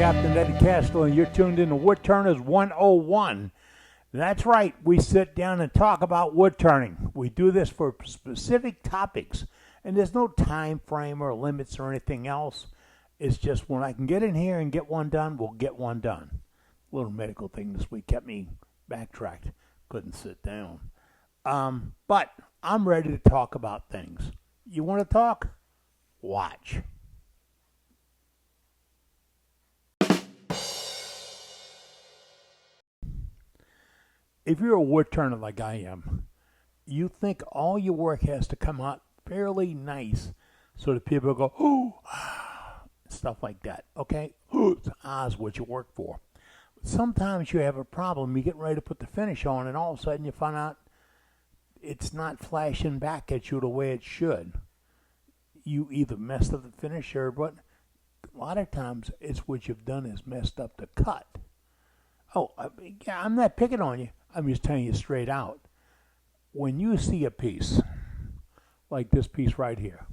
Captain Eddie Castro, and you're tuned in to Woodturners 101. That's right, we sit down and talk about wood turning. We do this for specific topics, and there's no time frame or limits or anything else. It's just when I can get in here and get one done, we'll get one done. Little medical thing this week kept me backtracked. Couldn't sit down. But I'm ready to talk about things. You want to talk? Watch. If you're a wood turner like I am, you think all your work has to come out fairly nice so that people go, ooh, ah, stuff like that. Okay? Ooh, is what you work for. Sometimes you have a problem. You get ready to put the finish on, and all of a sudden you find out it's not flashing back at you the way it should. You either messed up the finish or what. A lot of times it's what you've done is messed up the cut. Oh, yeah, I'm not picking on you. I'm just telling you straight out. When you see a piece, like this piece right here,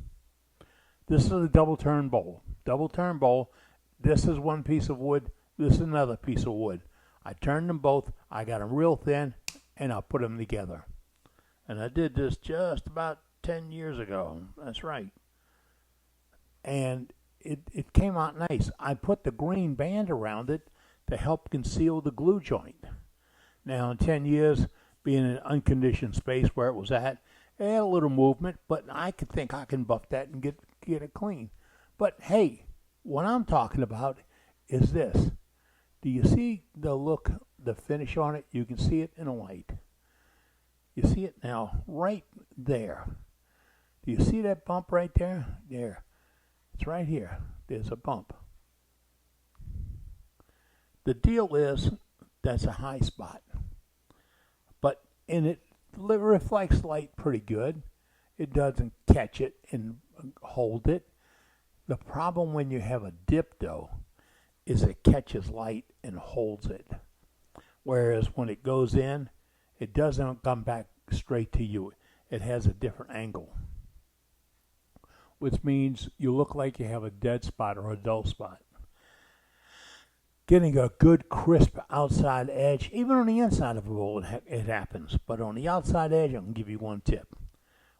this is a double turn bowl. Double turn bowl, this is one piece of wood, this is another piece of wood. I turned them both, I got them real thin, and I put them together. And I did this just about 10 years ago. That's right. And it came out nice. I put the green band around it to help conceal the glue joint. Now, in 10 years, being in an unconditioned space where it was at, it had a little movement, but I could think I can buff that and get it clean. But hey, what I'm talking about is this. Do you see the look, the finish on it? You can see it in a light. You see it now right there. Do you see that bump right there? There. It's right here. There's a bump. The deal is that's a high spot. But in it reflects light pretty good. It doesn't catch it and hold it. The problem when you have a dip, though, is it catches light and holds it. Whereas when it goes in, it doesn't come back straight to you. It has a different angle, which means you look like you have a dead spot or a dull spot. Getting a good crisp outside edge, even on the inside of a bowl, it happens. But on the outside edge, I can give you one tip.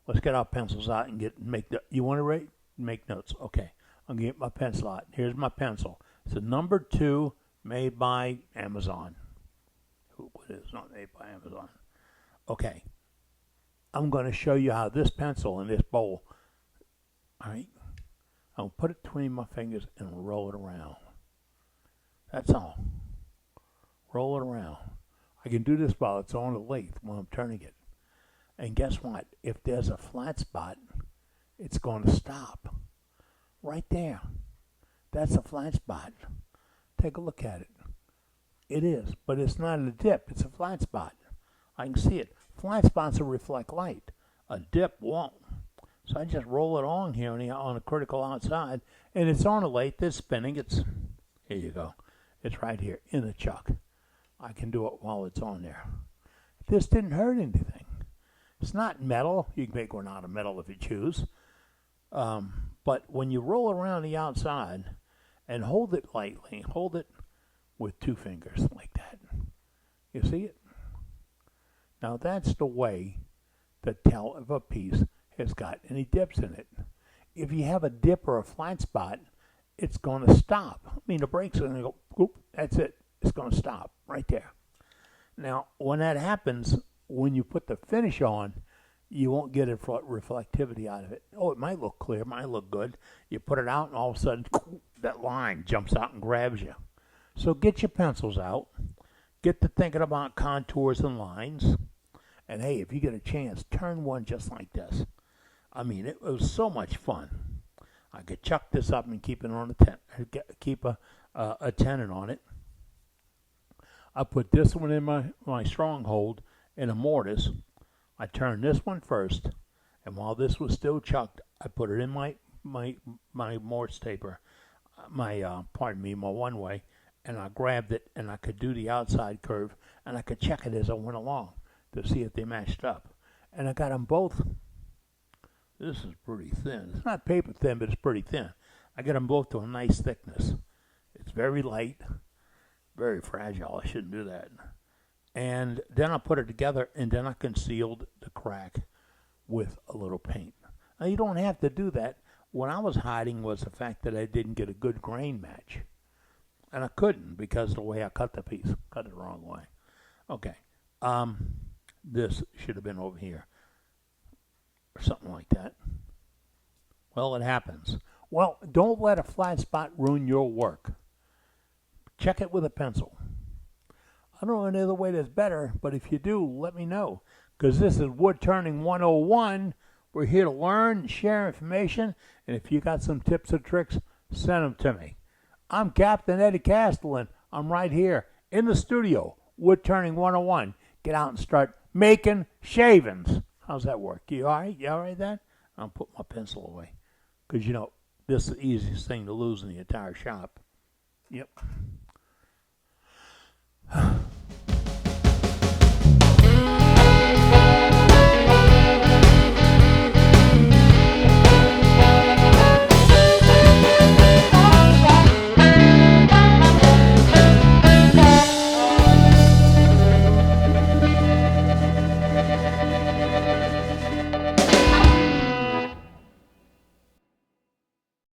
Let's get our pencils out and you want to rate? Make notes. Okay, I'm gonna get my pencil out. Here's my pencil. It's a number 2, made by Amazon. It is not made by Amazon. Okay, I'm going to show you how this pencil in this bowl. All right, I'll put it between my fingers and roll it around. That's all. Roll it around. I can do this while it's on the lathe when I'm turning it. And guess what? If there's a flat spot, it's going to stop. Right there. That's a flat spot. Take a look at it. It is, but it's not a dip. It's a flat spot. I can see it. Flat spots will reflect light. A dip won't. So I just roll it on here on a critical outside, and it's on a lathe. It's spinning. Here you go. It's right here in the chuck. I can do it while it's on there. This didn't hurt anything. It's not metal. You can make one out of metal if you choose. But when you roll around the outside and hold it lightly, hold it with 2 fingers like that. You see it? Now that's the way to tell if a piece has got any dips in it. If you have a dip or a flat spot, it's going to stop. I mean, the brakes are going to go, whoop, that's it. It's going to stop right there. Now, when that happens, when you put the finish on, you won't get a reflectivity out of it. Oh, it might look clear, might look good. You put it out, and all of a sudden, that line jumps out and grabs you. So get your pencils out. Get to thinking about contours and lines. And hey, if you get a chance, turn one just like this. I mean, it was so much fun. I could chuck this up and keep it on keep a tenon on it. I put this one in my stronghold in a mortise. I turned this one first, and while this was still chucked, I put it in my mortise taper, my one way, and I grabbed it, and I could do the outside curve, and I could check it as I went along to see if they matched up. And I got them both. This is pretty thin. It's not paper thin, but it's pretty thin. I got them both to a nice thickness. It's very light, very fragile. I shouldn't do that. And then I put it together, and then I concealed the crack with a little paint. Now, you don't have to do that. What I was hiding was the fact that I didn't get a good grain match. And I couldn't because of the way I cut the piece. Cut it the wrong way. Okay. This should have been over here. Or something like that. Well, it happens. Well, don't let a flat spot ruin your work. Check it with a pencil. I don't know any other way that's better, but if you do, let me know. Because this is Woodturning 101. We're here to learn and share information. And if you got some tips or tricks, send them to me. I'm Captain Eddie Castellan. I'm right here in the studio, Woodturning 101. Get out and start making shavings. How's that work? You all right? You all right then? I'll put my pencil away. Because, you know, this is the easiest thing to lose in the entire shop. Yep.